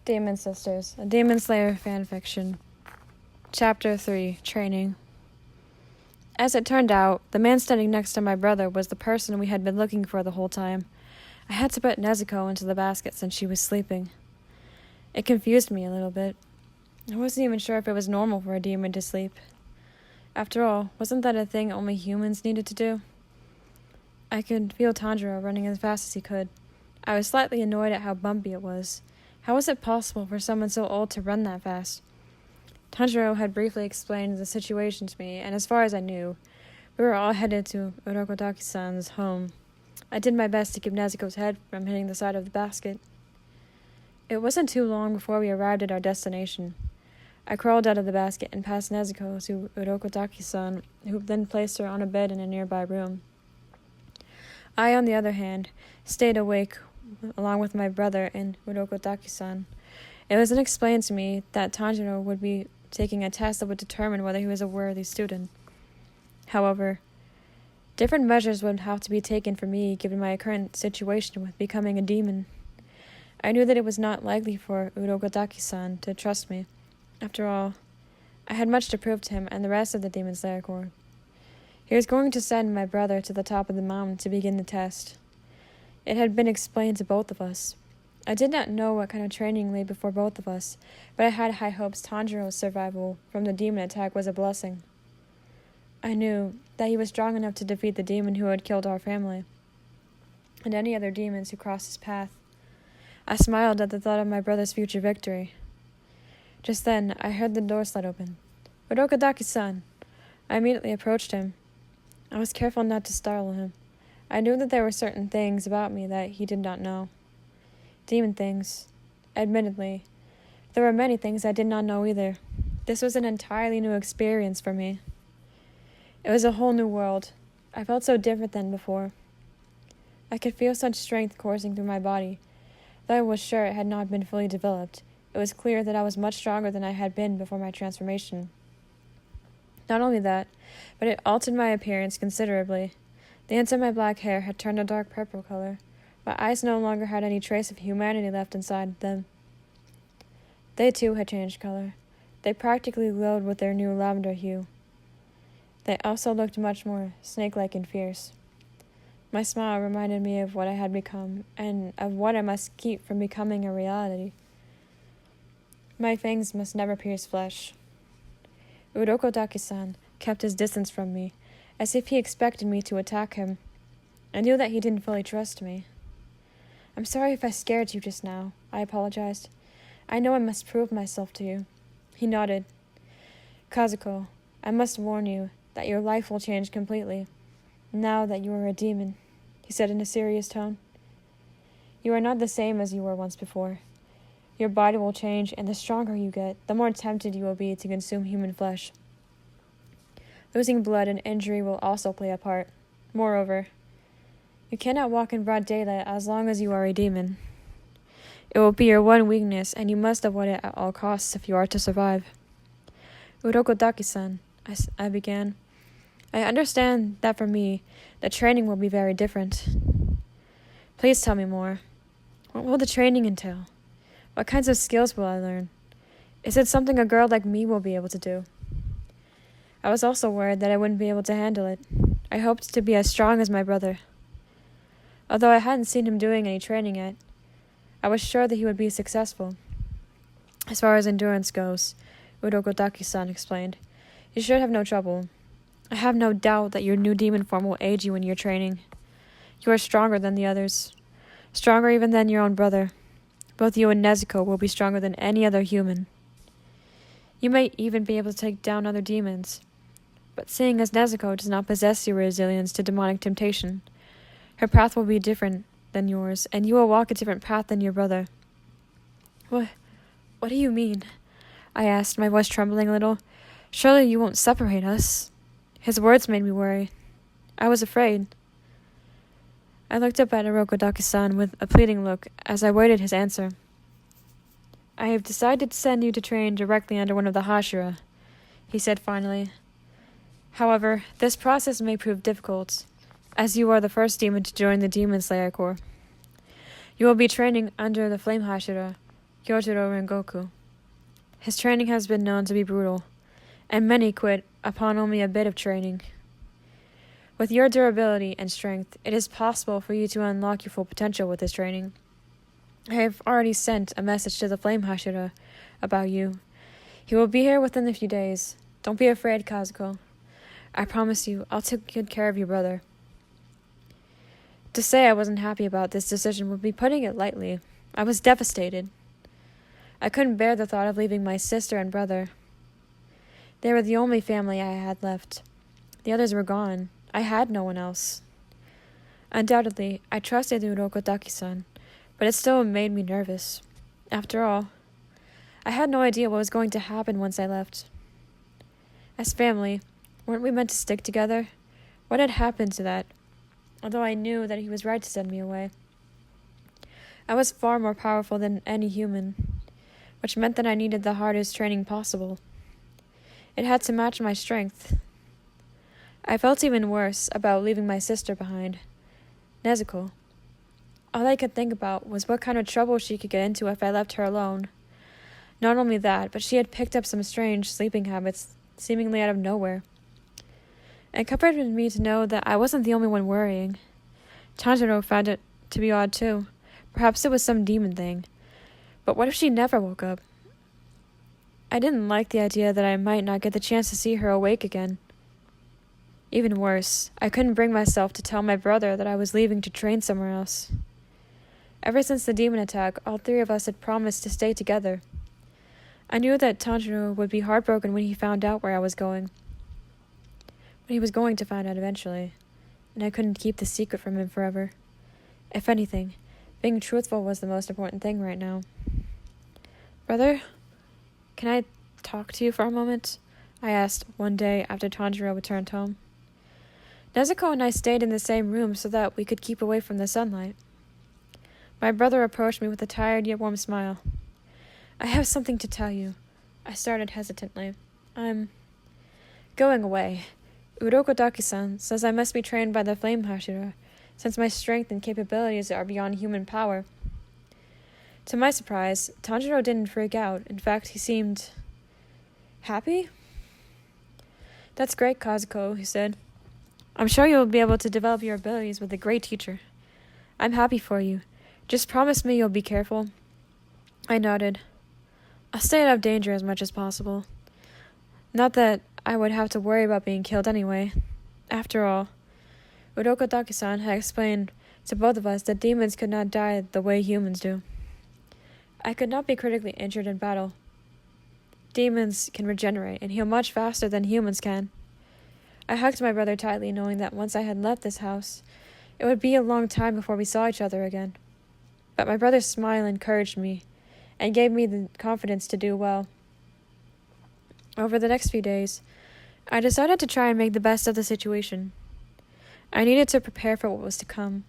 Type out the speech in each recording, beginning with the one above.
Demon Sisters, a Demon Slayer fanfiction. Chapter 3, Training. As it turned out, the man standing next to my brother was the person we had been looking for the whole time. I had to put Nezuko into the basket since she was sleeping. It confused me a little bit. I wasn't even sure if it was normal for a demon to sleep. After all, wasn't that a thing only humans needed to do? I could feel Tanjiro running as fast as he could. I was slightly annoyed at how bumpy it was. How was it possible for someone so old to run that fast? Tanjiro had briefly explained the situation to me, and as far as I knew, we were all headed to Urokodaki-san's home. I did my best to keep Nezuko's head from hitting the side of the basket. It wasn't too long before we arrived at our destination. I crawled out of the basket and passed Nezuko to Urokodaki-san, who then placed her on a bed in a nearby room. I, on the other hand, stayed awake along with my brother and Urokodaki-san. It was then explained to me that Tanjiro would be taking a test that would determine whether he was a worthy student. However, different measures would have to be taken for me given my current situation with becoming a demon. I knew that it was not likely for Urokodaki-san to trust me. After all, I had much to prove to him and the rest of the Demon Slayer Corps. He was going to send my brother to the top of the mountain to begin the test. It had been explained to both of us. I did not know what kind of training lay before both of us, but I had high hopes Tanjiro's survival from the demon attack was a blessing. I knew that he was strong enough to defeat the demon who had killed our family, and any other demons who crossed his path. I smiled at the thought of my brother's future victory. Just then, I heard the door slide open. Urokodaki-san! I immediately approached him. I was careful not to startle him. I knew that there were certain things about me that he did not know. Demon things. Admittedly, there were many things I did not know either. This was an entirely new experience for me. It was a whole new world. I felt so different than before. I could feel such strength coursing through my body, though I was sure it had not been fully developed. It was clear that I was much stronger than I had been before my transformation. Not only that, but it altered my appearance considerably. The ends of my black hair had turned a dark purple color. My eyes no longer had any trace of humanity left inside them. They too had changed color. They practically glowed with their new lavender hue. They also looked much more snake-like and fierce. My smile reminded me of what I had become, and of what I must keep from becoming a reality. My fangs must never pierce flesh. Urokodaki-san kept his distance from me, as if he expected me to attack him. I knew that he didn't fully trust me. I'm sorry if I scared you just now, I apologized. I know I must prove myself to you. He nodded. Kazuko, I must warn you that your life will change completely, now that you are a demon, he said in a serious tone. You are not the same as you were once before. Your body will change, and the stronger you get, the more tempted you will be to consume human flesh. Losing blood and injury will also play a part. Moreover, you cannot walk in broad daylight as long as you are a demon. It will be your one weakness, and you must avoid it at all costs if you are to survive. Urokodaki-san, I began. I understand that for me, the training will be very different. Please tell me more. What will the training entail? What kinds of skills will I learn? Is it something a girl like me will be able to do? I was also worried that I wouldn't be able to handle it. I hoped to be as strong as my brother. Although I hadn't seen him doing any training yet, I was sure that he would be successful. As far as endurance goes, Urokodaki-san explained, you should have no trouble. I have no doubt that your new demon form will aid you in your training. You are stronger than the others, stronger even than your own brother. Both you and Nezuko will be stronger than any other human. You may even be able to take down other demons. But seeing as Nezuko does not possess your resilience to demonic temptation, her path will be different than yours, and you will walk a different path than your brother. What do you mean? I asked, my voice trembling a little. Surely you won't separate us. His words made me worry. I was afraid. I looked up at Urokodaki-san with a pleading look as I waited his answer. I have decided to send you to train directly under one of the Hashira, he said finally. However, this process may prove difficult, as you are the first demon to join the Demon Slayer Corps. You will be training under the Flame Hashira, Gyojuro Rengoku. His training has been known to be brutal, and many quit upon only a bit of training. With your durability and strength, it is possible for you to unlock your full potential with this training. I have already sent a message to the Flame Hashira about you. He will be here within a few days. Don't be afraid, Kazuko. I promise you, I'll take good care of your brother. To say I wasn't happy about this decision would be putting it lightly. I was devastated. I couldn't bear the thought of leaving my sister and brother. They were the only family I had left. The others were gone. I had no one else. Undoubtedly, I trusted Urokodaki-san, but it still made me nervous. After all, I had no idea what was going to happen once I left. As family, weren't we meant to stick together? What had happened to that? Although I knew that he was right to send me away. I was far more powerful than any human, which meant that I needed the hardest training possible. It had to match my strength. I felt even worse about leaving my sister behind, Nezuko. All I could think about was what kind of trouble she could get into if I left her alone. Not only that, but she had picked up some strange sleeping habits, seemingly out of nowhere. It comforted me to know that I wasn't the only one worrying. Tanjiro found it to be odd too. Perhaps it was some demon thing. But what if she never woke up? I didn't like the idea that I might not get the chance to see her awake again. Even worse, I couldn't bring myself to tell my brother that I was leaving to train somewhere else. Ever since the demon attack, all three of us had promised to stay together. I knew that Tanjiro would be heartbroken when he found out where I was going. But he was going to find out eventually, and I couldn't keep the secret from him forever. If anything, being truthful was the most important thing right now. Brother, can I talk to you for a moment? I asked one day after Tanjiro returned home. Nezuko and I stayed in the same room so that we could keep away from the sunlight. My brother approached me with a tired yet warm smile. I have something to tell you. I started hesitantly. I'm going away. Urokodaki-san says I must be trained by the Flame Hashira, since my strength and capabilities are beyond human power. To my surprise, Tanjiro didn't freak out. In fact, he seemed happy. That's great, Kazuko, he said. I'm sure you'll be able to develop your abilities with a great teacher. I'm happy for you. Just promise me you'll be careful. I nodded. I'll stay out of danger as much as possible. Not that I would have to worry about being killed anyway. After all, Urokodaki-san had explained to both of us that demons could not die the way humans do. I could not be critically injured in battle. Demons can regenerate and heal much faster than humans can. I hugged my brother tightly, knowing that once I had left this house, it would be a long time before we saw each other again. But my brother's smile encouraged me and gave me the confidence to do well. Over the next few days, I decided to try and make the best of the situation. I needed to prepare for what was to come.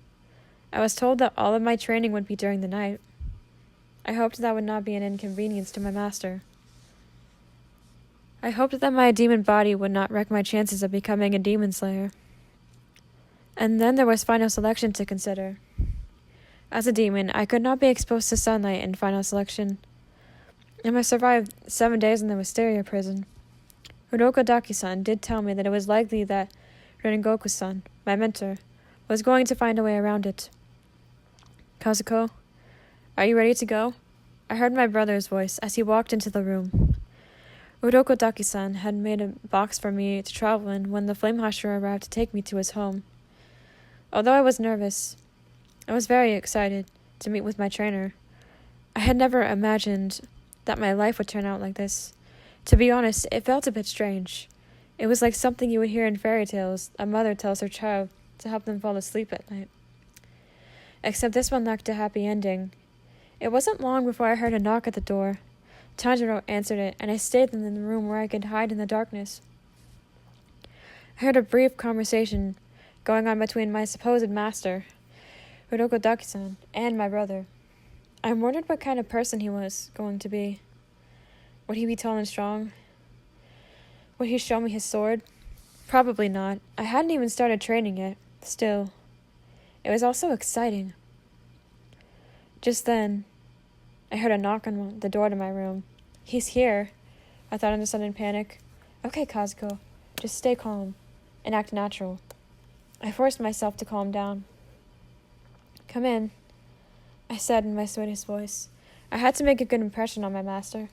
I was told that all of my training would be during the night. I hoped that would not be an inconvenience to my master. I hoped that my demon body would not wreck my chances of becoming a demon slayer. And then there was final selection to consider. As a demon, I could not be exposed to sunlight in final selection. I must survive 7 days in the Wisteria prison. Urokodaki-san did tell me that it was likely that Rengoku-san, my mentor, was going to find a way around it. Kazuko, are you ready to go? I heard my brother's voice as he walked into the room. Urokodaki-san had made a box for me to travel in when the Flame Hashira arrived to take me to his home. Although I was nervous, I was very excited to meet with my trainer. I had never imagined that my life would turn out like this. To be honest, it felt a bit strange. It was like something you would hear in fairy tales a mother tells her child to help them fall asleep at night. Except this one lacked a happy ending. It wasn't long before I heard a knock at the door. Tanjiro answered it, and I stayed in the room where I could hide in the darkness. I heard a brief conversation going on between my supposed master, Urokodaki-san, and my brother. I wondered what kind of person he was going to be. Would he be tall and strong? Would he show me his sword? Probably not. I hadn't even started training yet. Still, it was also exciting. Just then, I heard a knock on the door to my room. He's here, I thought in a sudden panic. Okay, Kazuko, just stay calm and act natural. I forced myself to calm down. Come in, I said in my sweetest voice. I had to make a good impression on my master.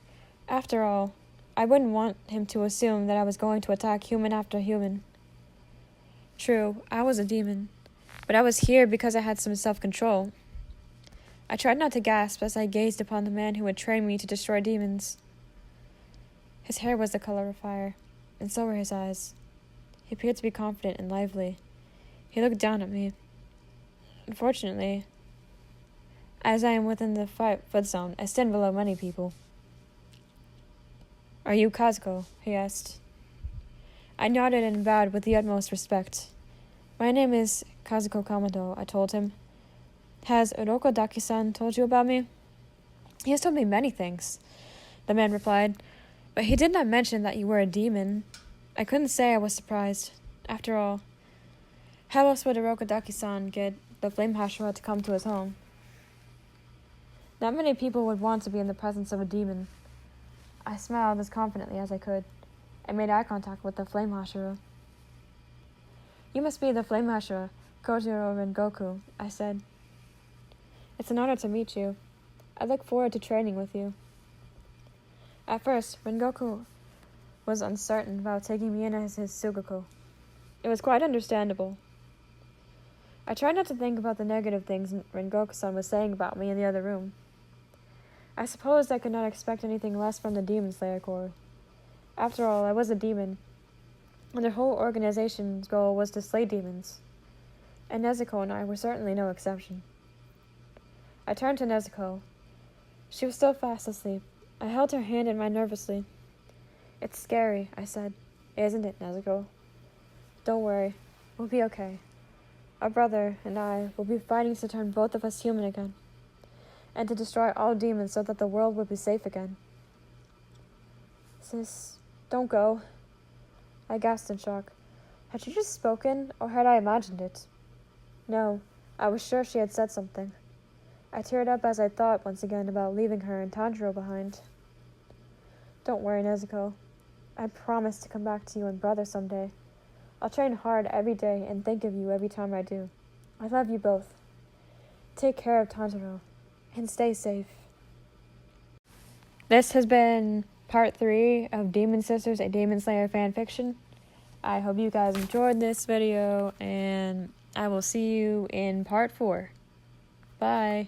After all, I wouldn't want him to assume that I was going to attack human after human. True, I was a demon, but I was here because I had some self-control. I tried not to gasp as I gazed upon the man who had trained me to destroy demons. His hair was the color of fire, and so were his eyes. He appeared to be confident and lively. He looked down at me. Unfortunately, as I am within the 5-foot zone, I stand below many people. Are you Kazuko? He asked. I nodded and bowed with the utmost respect. My name is Kazuko Kamado, I told him. Has Urokodaki-san told you about me? He has told me many things, the man replied, but he did not mention that you were a demon. I couldn't say I was surprised. After all, how else would Urokodaki-san get the Flame Hashira to come to his home? Not many people would want to be in the presence of a demon. I smiled as confidently as I could. I made eye contact with the Flame Hashira. You must be the Flame Hashira, Kojiro Rengoku, I said. It's an honor to meet you. I look forward to training with you. At first, Rengoku was uncertain about taking me in as his Sugako. It was quite understandable. I tried not to think about the negative things Rengoku-san was saying about me in the other room. I supposed I could not expect anything less from the Demon Slayer Corps. After all, I was a demon, and their whole organization's goal was to slay demons. And Nezuko and I were certainly no exception. I turned to Nezuko. She was still fast asleep. I held her hand in mine nervously. It's scary, I said. Isn't it, Nezuko? Don't worry. We'll be okay. Our brother and I will be fighting to turn both of us human again, and to destroy all demons so that the world will be safe again. Sis, don't go. I gasped in shock. Had she just spoken, or had I imagined it? No, I was sure she had said something. I teared up as I thought once again about leaving her and Tanjiro behind. Don't worry, Nezuko. I promise to come back to you and brother someday. I'll train hard every day and think of you every time I do. I love you both. Take care of Tanjiro, and stay safe. This has been part 3 of Demon Sisters, a Demon Slayer fanfiction. I hope you guys enjoyed this video, and I will see you in part 4. Bye.